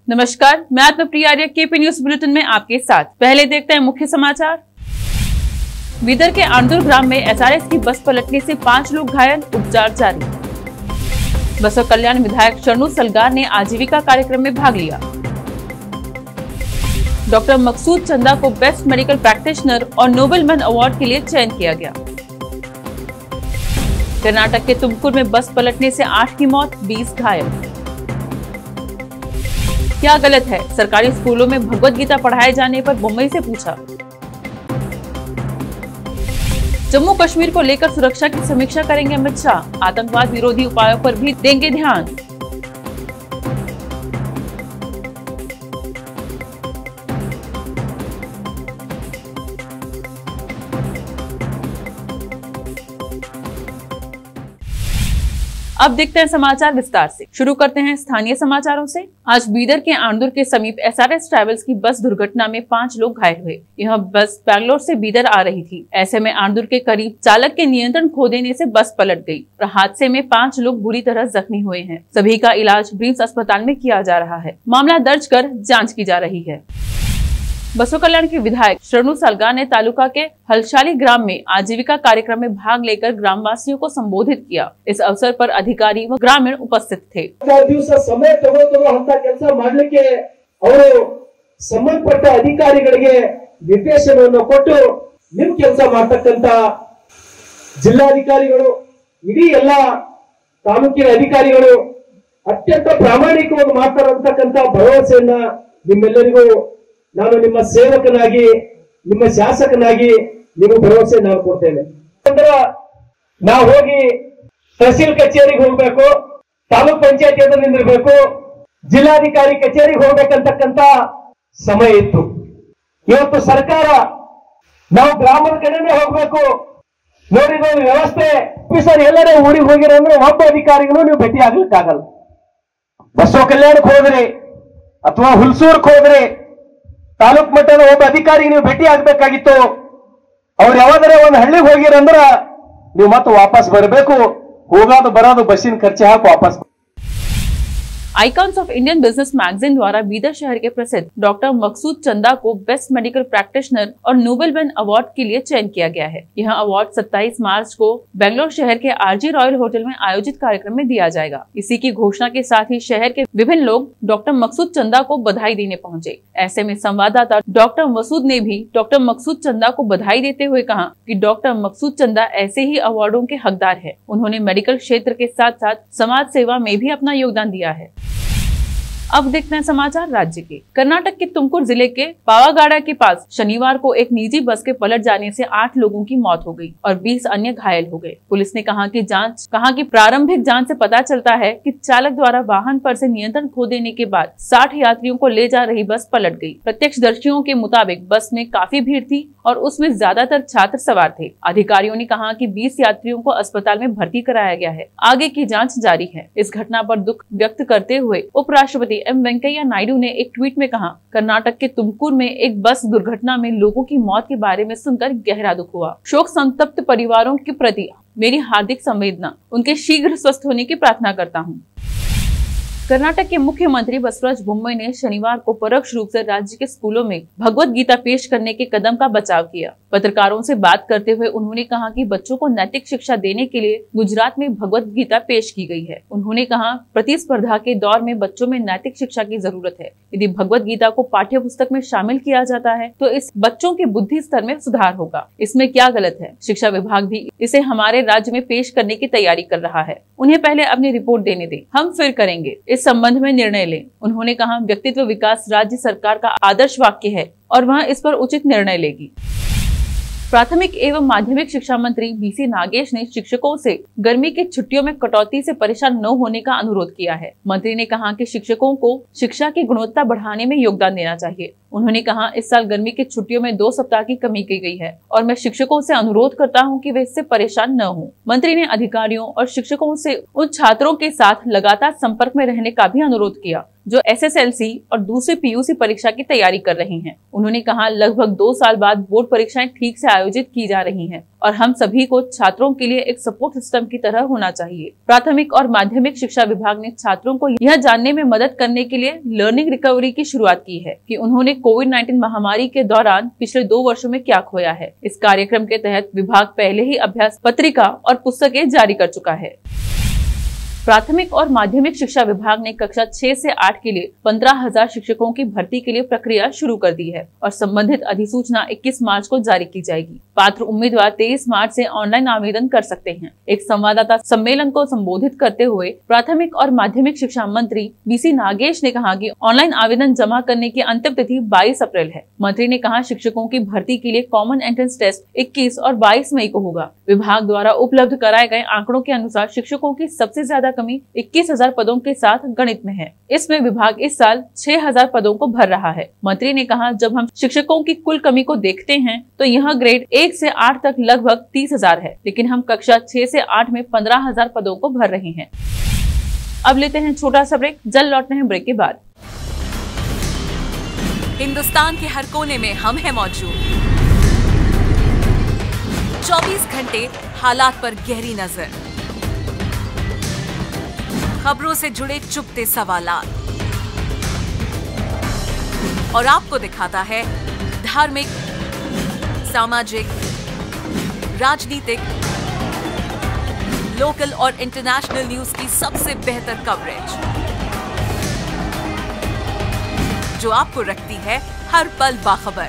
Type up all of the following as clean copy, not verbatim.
नमस्कार, मैं आत्मप्रिया आर्य KP news bulletin में आपके साथ। पहले देखते हैं मुख्य समाचार। बीदर के आंदुर ग्राम में एसआरएस की बस पलटने से 5 लोग घायल, उपचार जारी। बसव कल्याण विधायक शरणु सलगार ने आजीविका कार्यक्रम में भाग लिया। डॉक्टर मकसूद चंदा को बेस्ट मेडिकल प्रैक्टिशनर और नोबेलमैन अवार्ड के लिए चयन किया गया। कर्नाटक के तुमकुर में बस पलटने से 8 की मौत, 20 घायल। क्या गलत है? सरकारी स्कूलों में भगवत गीता पढ़ाए जाने पर मुंबई से पूछा। जम्मू कश्मीर को लेकर सुरक्षा की समीक्षा करेंगे अमित शाह, आतंकवाद विरोधी उपायों पर भी देंगे ध्यान। अब देखते हैं समाचार विस्तार से। शुरू करते हैं स्थानीय समाचारों से। आज बीदर के आंदुर के समीप एसआरएस ट्रैवल्स की बस दुर्घटना में 5 लोग घायल हुए। यह बस बैंगलोर से बीदर आ रही थी। ऐसे में आंदुर के करीब चालक के नियंत्रण खो देने से बस पलट गई और हादसे में 5 लोग बुरी तरह जख्मी हुए हैं। सभी का इलाज ब्रिम्स अस्पताल में किया जा रहा है। मामला दर्ज कर जाँच की जा रही है। बसव कल्याण के विधायक शरणु सलगार ने तालुका के हलशाली ग्राम में आजीविका कार्यक्रम में भाग लेकर ग्रामवासियों को संबोधित किया। इस अवसर पर अधिकारी व ग्रामीण उपस्थित थे। समय ಅಂತ ಕೆಲಸ ಮಾಡಲಿಕ್ಕೆ ಅವರು ಸಂಬಂಧಪಟ್ಟ ಅಧಿಕಾರಿಗಳಿಗೆ ನಿರ್ದೇಶನವನ್ನು ಕೊಟ್ಟು ನಿಮ್ಮ ಕೆಲಸ ಮಾಡತಕ್ಕಂತ ಜಿಲ್ಲಾಧಿಕಾರಿಗಳು ಇಡೀ ಎಲ್ಲ ತಾಲೂಕಿನ ಅಧಿಕಾರಿಗಳು ಅತ್ಯಂತ ಪ್ರಾಮಾಣಿಕವಾಗಿ ಮಾಡ್ತಾರಂತಕ್ಕಂತ ಭರವಸೆಯನ್ನ ನಿಮ್ಮೆಲ್ಲರಿಗೂ ನಾನು ನಿಮ್ಮ ಸೇವಕನಾಗಿ ನಿಮ್ಮ ಶಾಸಕನಾಗಿ ನೀವು ಭರವಸೆ ನಾನು ಕೊಡ್ತೇನೆ। ನಾವು ಹೋಗಿ ತಹಸೀಲ್ ಕಚೇರಿಗೆ ಹೋಗಬೇಕು, ತಾಲೂಕ್ ಪಂಚಾಯತ್ ಎದುರು ನಿಂದಿರಬೇಕು, ಜಿಲ್ಲಾಧಿಕಾರಿ ಕಚೇರಿಗೆ ಹೋಗಬೇಕಂತಕ್ಕಂತ ಸಮಯ ಇತ್ತು। ಇವತ್ತು ಸರ್ಕಾರ ನಾವು ಗ್ರಾಮದ ಕಡೆನೇ ಹೋಗಬೇಕು ನೋಡಿದ ವ್ಯವಸ್ಥೆ ಸರ್ ಎಲ್ಲರೂ ಊರಿಗೆ ಹೋಗಿರೋ ಅಂದ್ರೆ ಒಬ್ಬ ಅಧಿಕಾರಿಗಳು ನೀವು ಭೇಟಿ ಆಗ್ಲಿಕ್ಕಾಗಲ್ಲ। ಬಸವ ಕಲ್ಯಾಣಕ್ಕೆ ಹೋದ್ರಿ ಅಥವಾ ಹುಲ್ಸೂರ್ಗೆ ಹೋದ್ರಿ ತಾಲೂಕ್ ಮಟ್ಟದ ಒಬ್ಬ ಅಧಿಕಾರಿಗೆ ನೀವು ಭೇಟಿ ಆಗ್ಬೇಕಾಗಿತ್ತು। ಅವ್ರು ಯಾವಾದರೆ ಒಂದು ಹಳ್ಳಿಗೆ ಹೋಗಿರಂದ್ರ ನೀವು ಮತ್ತೆ ವಾಪಸ್ ಬರಬೇಕು, ಹೋಗೋದು ಬರೋದು ಬಸ್ಸಿನ ಖರ್ಚು ಹಾಕಿ ವಾಪಸ್। Icons of Indian business magazine द्वारा बीदर शहर के प्रसिद्ध डॉक्टर मकसूद चंदा को बेस्ट मेडिकल प्रैक्टिशनर और नोबेलमैन अवार्ड के लिए चयन किया गया है। यह अवार्ड 27 मार्च को बेंगलोर शहर के आरजी रॉयल होटल में आयोजित कार्यक्रम में दिया जाएगा। इसी की घोषणा के साथ ही शहर के विभिन्न लोग डॉक्टर मकसूद चंदा को बधाई देने पहुँचे। ऐसे में संवाददाता डॉक्टर मसूद ने भी डॉक्टर मकसूद चंदा को बधाई देते हुए कहा कि डॉक्टर मकसूद चंदा ऐसे ही अवार्डों के हकदार है। उन्होंने मेडिकल क्षेत्र के साथ साथ समाज सेवा में भी अपना योगदान दिया है। अब देखते हैं समाचार राज्य के। कर्नाटक के तुमकुर जिले के पावागाड़ा के पास शनिवार को एक निजी बस के पलट जाने से 8 लोगों की मौत हो गई और 20 अन्य घायल हो गए। पुलिस ने कहा कि प्रारंभिक जांच से पता चलता है कि चालक द्वारा वाहन पर से नियंत्रण खो देने के बाद 60 यात्रियों को ले जा रही बस पलट गई। प्रत्यक्षदर्शियों के मुताबिक बस में काफी भीड़ थी और उसमें ज्यादातर छात्र सवार थे। अधिकारियों ने कहा कि 20 यात्रियों को अस्पताल में भर्ती कराया गया है। आगे की जाँच जारी है। इस घटना पर दुख व्यक्त करते हुए उपराष्ट्रपति एम वेंकैया नायडू ने एक ट्वीट में कहा, कर्नाटक के तुमकुर में एक बस दुर्घटना में लोगों की मौत के बारे में सुनकर गहरा दुख हुआ। शोक संतप्त परिवारों के प्रति मेरी हार्दिक संवेदना, उनके शीघ्र स्वस्थ होने की प्रार्थना करता हूँ। कर्नाटक के मुख्यमंत्री बसवराज बोम्मई ने शनिवार को परोक्ष रूप से राज्य के स्कूलों में भगवत गीता पेश करने के कदम का बचाव किया। पत्रकारों से बात करते हुए उन्होंने कहा कि बच्चों को नैतिक शिक्षा देने के लिए गुजरात में भगवत गीता पेश की गई है। उन्होंने कहा, प्रतिस्पर्धा के दौर में बच्चों में नैतिक शिक्षा की जरूरत है। यदि भगवत गीता को पाठ्य पुस्तक में शामिल किया जाता है तो इस बच्चों के बुद्धि स्तर में सुधार होगा। इसमें क्या गलत है? शिक्षा विभाग भी इसे हमारे राज्य में पेश करने की तैयारी कर रहा है। उन्हें पहले अपनी रिपोर्ट देने दें, हम फिर करेंगे, इस संबंध में निर्णय लें। उन्होंने कहा, व्यक्तित्व विकास राज्य सरकार का आदर्श वाक्य है और वह इस पर उचित निर्णय लेगी। प्राथमिक एवं माध्यमिक शिक्षा मंत्री बीसी नागेश ने शिक्षकों से गर्मी की छुट्टियों में कटौती से परेशान न होने का अनुरोध किया है। मंत्री ने कहा कि शिक्षकों को शिक्षा की गुणवत्ता बढ़ाने में योगदान देना चाहिए। उन्होंने कहा, इस साल गर्मी की छुट्टियों में 2 सप्ताह की कमी की गई है और मैं शिक्षकों से अनुरोध करता हूं कि वे इससे परेशान न हों। मंत्री ने अधिकारियों और शिक्षकों से उन छात्रों के साथ लगातार संपर्क में रहने का भी अनुरोध किया जो SSLC और दूसरी PUC परीक्षा की तैयारी कर रही हैं। उन्होंने कहा, लगभग 2 साल बाद बोर्ड परीक्षाएं ठीक से आयोजित की जा रही हैं और हम सभी को छात्रों के लिए एक सपोर्ट सिस्टम की तरह होना चाहिए। प्राथमिक और माध्यमिक शिक्षा विभाग ने छात्रों को यह जानने में मदद करने के लिए लर्निंग रिकवरी की शुरुआत की है कि उन्होंने कोविड-19 महामारी के दौरान पिछले 2 वर्षों में क्या खोया है। इस कार्यक्रम के तहत विभाग पहले ही अभ्यास पत्रिका और पुस्तकें जारी कर चुका है। प्राथमिक और माध्यमिक शिक्षा विभाग ने कक्षा 6 से 8 के लिए 15,000 शिक्षकों की भर्ती के लिए प्रक्रिया शुरू कर दी है और संबंधित अधिसूचना 21 मार्च को जारी की जाएगी। पात्र उम्मीदवार 23 मार्च से ऑनलाइन आवेदन कर सकते हैं। एक संवाददाता सम्मेलन को संबोधित करते हुए प्राथमिक और माध्यमिक शिक्षा मंत्री BC नागेश ने कहा कि ऑनलाइन आवेदन जमा करने की अंतिम तिथि 22 अप्रैल है। मंत्री ने कहा, शिक्षकों की भर्ती के लिए कॉमन एंट्रेंस टेस्ट 21 और 22 मई को होगा। विभाग द्वारा उपलब्ध कराए गए आंकड़ों के अनुसार शिक्षकों की सबसे ज्यादा कमी 21,000 पदों के साथ गणित में है। इसमें विभाग इस साल 6,000 पदों को भर रहा है। मंत्री ने कहा, जब हम शिक्षकों की कुल कमी को देखते हैं तो यह ग्रेड 1 से 8 तक लगभग 30,000 है, लेकिन हम कक्षा 6 से 8 में 15,000 पदों को भर रहे हैं। अब लेते हैं छोटा सा ब्रेक, जल्द लौटते हैं ब्रेक के बाद। हिंदुस्तान के हर कोने में हम हैं मौजूद। 24 घंटे हालात पर गहरी नजर, खबरों से जुड़े चुपते सवालात और आपको दिखाता है धार्मिक, सामाजिक, राजनीतिक, लोकल और इंटरनेशनल न्यूज की सबसे बेहतर कवरेज जो आपको रखती है हर पल बाखबर।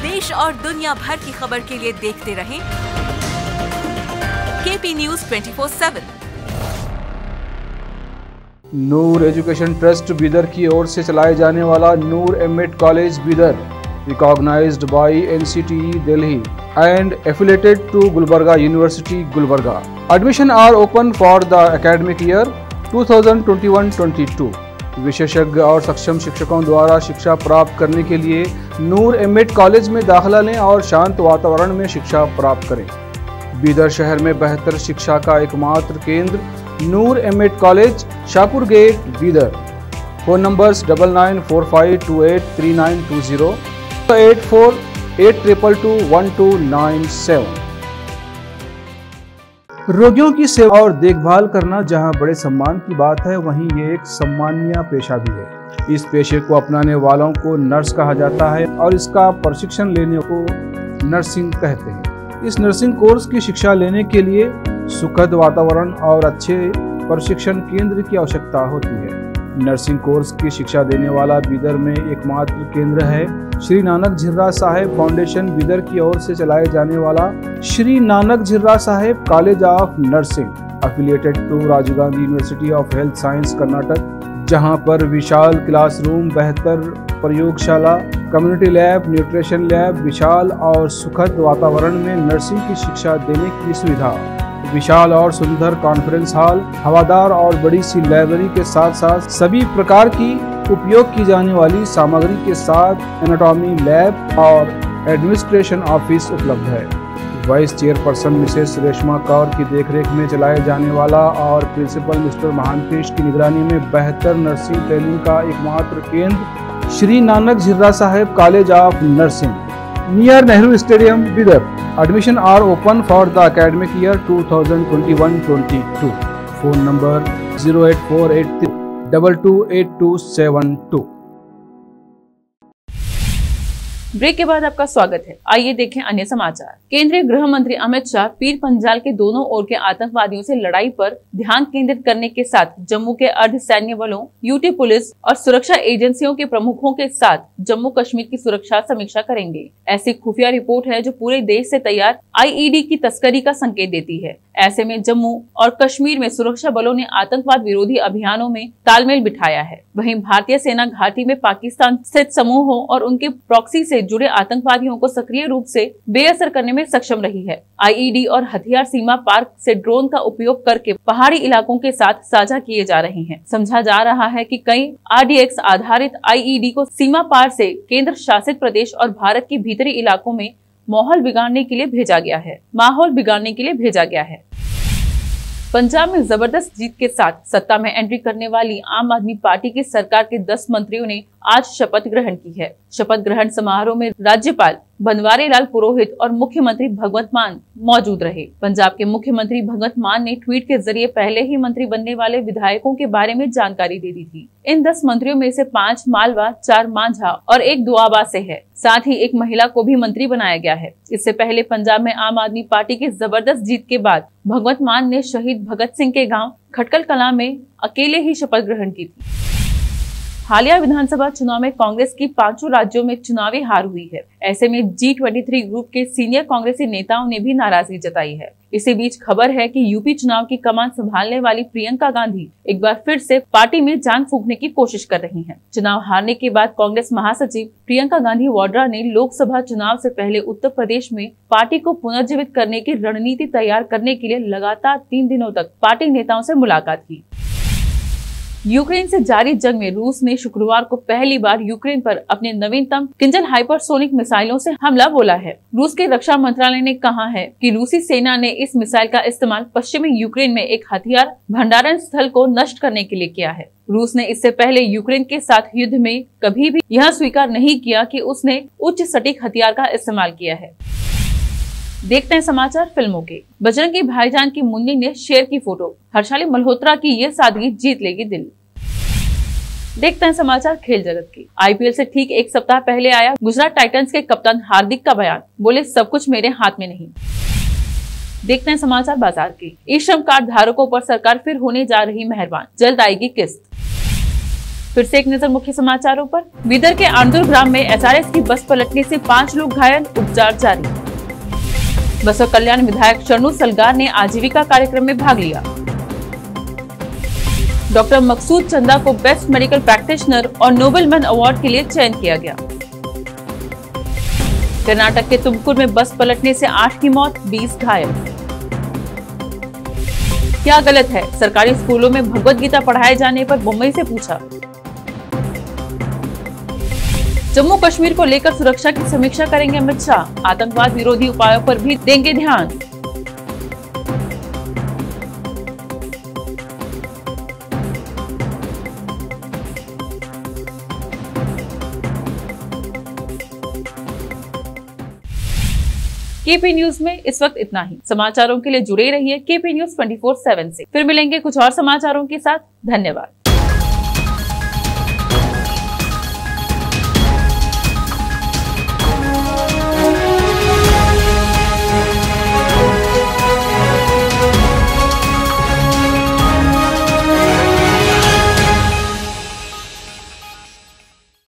देश और दुनिया भर की खबर के लिए देखते रहें KP News 24/7। Noor education trust Bidar की ओर से चलाए जाने वाला Noor MEd college Bidar, recognized by NCTE Delhi and affiliated to Gulbarga university Gulbarga. Admission are open for the academic year 2021-22। विशेषज्ञ और सक्षम शिक्षकों द्वारा शिक्षा प्राप्त करने के लिए नूर एमएड कॉलेज में दाखिला लें और शांत वातावरण में शिक्षा प्राप्त करें। बीदर शहर में बेहतर शिक्षा का एकमात्र केंद्र Noor MEd college, Shahpur gate, Bidar. Phone numbers 9945283920, 8482221297। रोगियों की सेवा और देखभाल करना जहां बड़े सम्मान की बात है, वहीं ये एक सम्मानीय पेशा भी है। इस पेशे को अपनाने वालों को नर्स कहा जाता है और इसका प्रशिक्षण लेने को नर्सिंग कहते हैं। इस नर्सिंग कोर्स की शिक्षा लेने के लिए सुखद वातावरण और अच्छे प्रशिक्षण केंद्र की आवश्यकता होती है। नर्सिंग कोर्स की शिक्षा देने वाला बीदर में एकमात्र केंद्र है श्री नानक झिर्रा साहेब फाउंडेशन बीदर की ओर से चलाए जाने वाला Shri Nanak Jhirra Saheb college of nursing, affiliated to Rajiv Gandhi university of health science Karnataka, जहां पर विशाल क्लासरूम, बेहतर प्रयोगशाला, कम्युनिटी लैब, न्यूट्रिशन लैब, विशाल और सुखद वातावरण में नर्सिंग की शिक्षा देने की सुविधा, विशाल और सुंदर कॉन्फ्रेंस हॉल, हवादार और बड़ी सी लाइब्रेरी के साथ साथ सभी प्रकार की उपयोग की जाने वाली सामग्री के साथ एनाटॉमी लैब और एडमिनिस्ट्रेशन ऑफिस उपलब्ध है। Vice chairperson Mrs Reshma Kaur की देखरेख में चलाए जाने वाला और प्रिंसिपल मिस्टर महांतेश की निगरानी में बेहतर नर्सिंग ट्रेनिंग का एकमात्र केंद्र Shri Nanak Jhirra Saheb college of nursing, near Nehru stadium Bidar. Admission are open for the academic year 2021-22। Phone number 08483228272। Break के बाद आपका स्वागत है। आइए देखें अन्य समाचार। केंद्रीय गृह मंत्री अमित शाह पीर पंजाल के दोनों ओर के आतंकवादियों से लड़ाई पर ध्यान केंद्रित करने के साथ जम्मू के अर्धसैन्य बलों, यूटी पुलिस और सुरक्षा एजेंसियों के प्रमुखों के साथ जम्मू कश्मीर की सुरक्षा समीक्षा करेंगे। ऐसी खुफिया रिपोर्ट है जो पूरे देश से तैयार IED की तस्करी का संकेत देती है। ऐसे में जम्मू और कश्मीर में सुरक्षा बलों ने आतंकवाद विरोधी अभियानों में तालमेल बिठाया है। वहीं भारतीय सेना घाटी में पाकिस्तान स्थित समूहों और उनके प्रॉक्सी से जुड़े आतंकवादियों को सक्रिय रूप से बेअसर करने में सक्षम रही है। आईईडी और हथियार सीमा पार से ड्रोन का उपयोग करके पहाड़ी इलाकों के साथ साझा किए जा रहे हैं। समझा जा रहा है कि कई RDX आधारित आईईडी को सीमा पार से केंद्र शासित प्रदेश और भारत के भीतरी इलाकों में माहौल बिगाड़ने के लिए भेजा गया है। पंजाब में जबरदस्त जीत के साथ सत्ता में एंट्री करने वाली आम आदमी पार्टी की सरकार के 10 मंत्रियों ने आज शपथ ग्रहण की है। शपथ ग्रहण समारोह में राज्यपाल बनवारी लाल पुरोहित और मुख्यमंत्री भगवंत मान मौजूद रहे। पंजाब के मुख्यमंत्री भगवंत मान ने ट्वीट के जरिए पहले ही मंत्री बनने वाले विधायकों के बारे में जानकारी दे दी थी। इन 10 मंत्रियों में से 5 मालवा, 4 मांझा और 1 दुआबा से है। साथ ही एक महिला को भी मंत्री बनाया गया है। इससे पहले पंजाब में आम आदमी पार्टी की जबरदस्त जीत के बाद भगवंत मान ने शहीद भगत सिंह के गाँव खटकल कलां में अकेले ही शपथ ग्रहण की थी। हालिया विधानसभा चुनाव में कांग्रेस की 5 राज्यों में चुनावी हार हुई है। ऐसे में G23 ग्रुप के सीनियर कांग्रेसी नेताओं ने भी नाराजगी जताई है। इसी बीच खबर है कि यूपी चुनाव की कमान संभालने वाली प्रियंका गांधी एक बार फिर से पार्टी में जान फूंकने की कोशिश कर रही हैं। चुनाव हारने के बाद कांग्रेस महासचिव प्रियंका गांधी वाड्रा ने लोकसभा चुनाव से पहले उत्तर प्रदेश में पार्टी को पुनर्जीवित करने की रणनीति तैयार करने के लिए लगातार 3 दिनों तक पार्टी नेताओं से मुलाकात की। यूक्रेन से जारी जंग में रूस ने शुक्रवार को पहली बार यूक्रेन पर अपने नवीनतम किंजल हाइपरसोनिक मिसाइलों से हमला बोला है। रूस के रक्षा मंत्रालय ने कहा है कि रूसी सेना ने इस मिसाइल का इस्तेमाल पश्चिमी यूक्रेन में एक हथियार भंडारण स्थल को नष्ट करने के लिए किया है। रूस ने इससे पहले यूक्रेन के साथ युद्ध में कभी भी यह स्वीकार नहीं किया कि उसने उच्च सटीक हथियार का इस्तेमाल किया है। देखते हैं समाचार फिल्मों के। बजरंगी भाईजान की मुन्नी ने शेयर की फोटो, हर्षाली मल्होत्रा की ये सादगी जीत लेगी दिल। देखते हैं समाचार खेल जगत की। IPL से ठीक 1 सप्ताह पहले आया गुजरात टाइटंस के कप्तान हार्दिक का बयान, बोले सब कुछ मेरे हाथ में नहीं। देखते हैं समाचार बाजार की। ई श्रम कार्ड धारकों पर सरकार फिर होने जा रही मेहरबान, जल्द आएगी किस्त। फिर से एक नजर मुख्य समाचारों पर। बीदर के आंदुर ग्राम में SRS की बस पलटने से 5 लोग घायल, उपचार जारी। बसव कल्याण विधायक शरणु सलगार ने आजीविका कार्यक्रम में भाग लिया। डॉक्टर मकसूद चंदा को बेस्ट मेडिकल प्रैक्टिशनर और नोबेलमैन अवार्ड के लिए चयन किया गया। कर्नाटक के तुमकुर में बस पलटने से 8 की मौत, 20 घायल। क्या गलत है? सरकारी स्कूलों में भगवत गीता पढ़ाए जाने पर मुंबई से पूछा। जम्मू कश्मीर को लेकर सुरक्षा की समीक्षा करेंगे अमित शाह, आतंकवाद विरोधी उपायों पर भी देंगे ध्यान। KP न्यूज में इस वक्त इतना ही। समाचारों के लिए जुड़े रहिए KP न्यूज 24/7 से। फिर मिलेंगे कुछ और समाचारों के साथ। धन्यवाद।